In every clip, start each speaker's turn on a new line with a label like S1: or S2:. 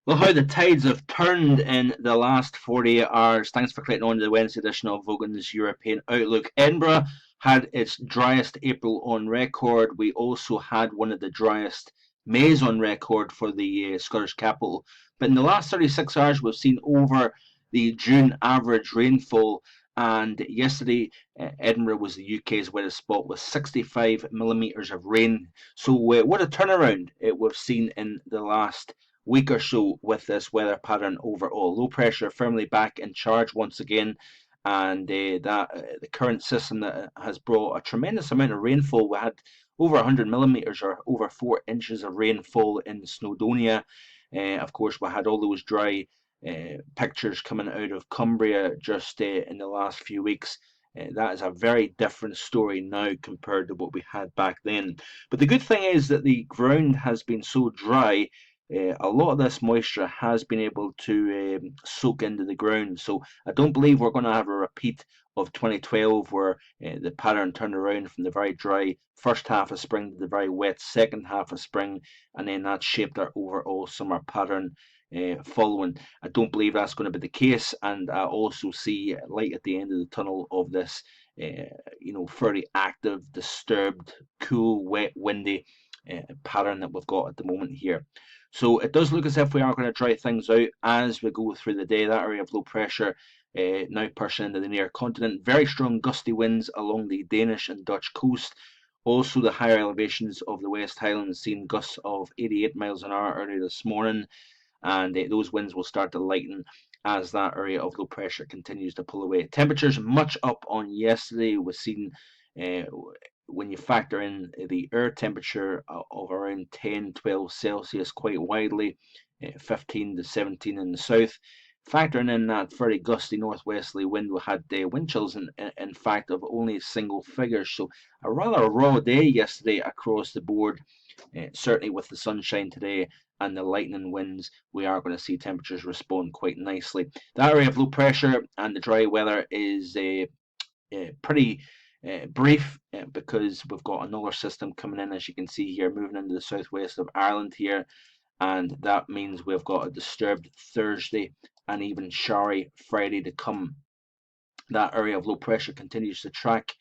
S1: Well, how the tides have turned in the last 48 hours. Thanks for clicking on to the Wednesday edition of Vogan's European Outlook. Edinburgh had its driest April on record. We also had one of the driest Mays on record for the Scottish capital. But in the last 36 hours, we've seen over the June average rainfall. And yesterday, Edinburgh was the UK's wettest spot with 65 millimetres of rain. So, what a turnaround we've seen in the last week or so with this weather pattern overall. Low pressure firmly back in charge once again, and the current system that has brought a tremendous amount of rainfall. We had over 100 millimeters or over 4 inches of rainfall in Snowdonia. Of course, we had all those dry pictures coming out of Cumbria just in the last few weeks. That is a very different story now compared to what we had back then. But the good thing is that the ground has been so dry, a lot of this moisture has been able to soak into the ground. So I don't believe we're going to have a repeat of 2012 where the pattern turned around from the very dry first half of spring to the very wet second half of spring, and then that shaped our overall summer pattern following. I don't believe that's going to be the case, and I also see light at the end of the tunnel of this fairly active, disturbed, cool, wet, windy pattern that we've got at the moment here. So it does look as if we are going to dry things out as we go through the day. That area of low pressure now pushing into the near continent. Very strong gusty winds along the Danish and Dutch coast. Also, the higher elevations of the West Highlands seen gusts of 88 miles an hour earlier this morning, and those winds will start to lighten as that area of low pressure continues to pull away. Temperatures much up on yesterday. We've seen uh, when you factor in the air temperature of around 10, 12 Celsius quite widely, 15 to 17 in the south. Factoring in that very gusty northwesterly wind, we had wind chills in fact of only single figures. So a rather raw day yesterday across the board. Certainly with the sunshine today and the lightning winds, we are going to see temperatures respond quite nicely. That area of low pressure and the dry weather is pretty brief because we've got another system coming in, as you can see here, moving into the southwest of Ireland here, and that means we've got a disturbed Thursday and even showery Friday to come. That area of low pressure continues to track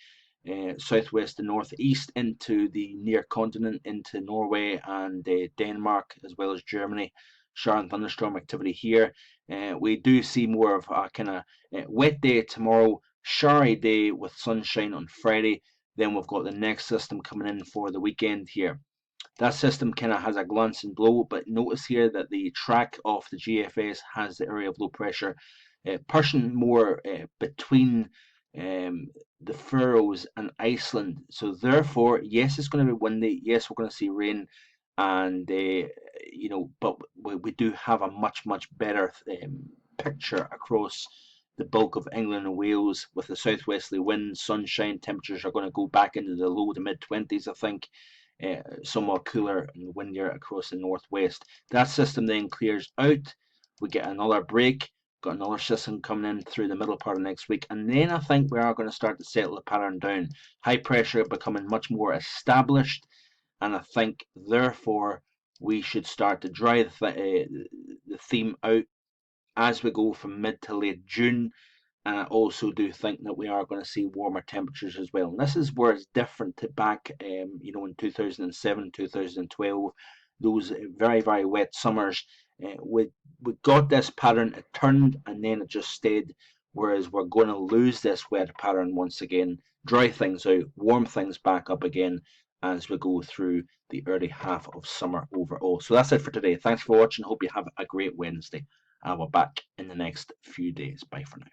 S1: southwest and northeast into the near continent, into Norway and Denmark, as well as Germany. Shower and thunderstorm activity here. We do see more of a kind of wet day tomorrow, showery day with sunshine on Friday. Then we've got the next system coming in for the weekend here. That system kind of has a glancing blow, but notice here that the track of the GFS has the area of low pressure pushing more between the Faroes and Iceland. So therefore, yes, it's going to be windy. Yes, we're going to see rain, and but we do have a much better picture across the bulk of England and Wales with the southwesterly winds, sunshine. Temperatures are going to go back into the low to mid 20s, I think. Somewhat cooler and windier across the northwest. That system then clears out. We get another break. Got another system coming in through the middle part of next week, and then I think we are going to start to settle the pattern down. High pressure becoming much more established, and I think therefore we should start to dry the theme out as we go from mid to late June. And I also do think that we are going to see warmer temperatures as well. And this is where it's different to back, in 2007, 2012, those very wet summers. We got this pattern, it turned, and then it just stayed. Whereas we're going to lose this wet pattern once again, dry things out, warm things back up again as we go through the early half of summer overall. So that's it for today. Thanks for watching. Hope you have a great Wednesday. I will be back in the next few days. Bye for now.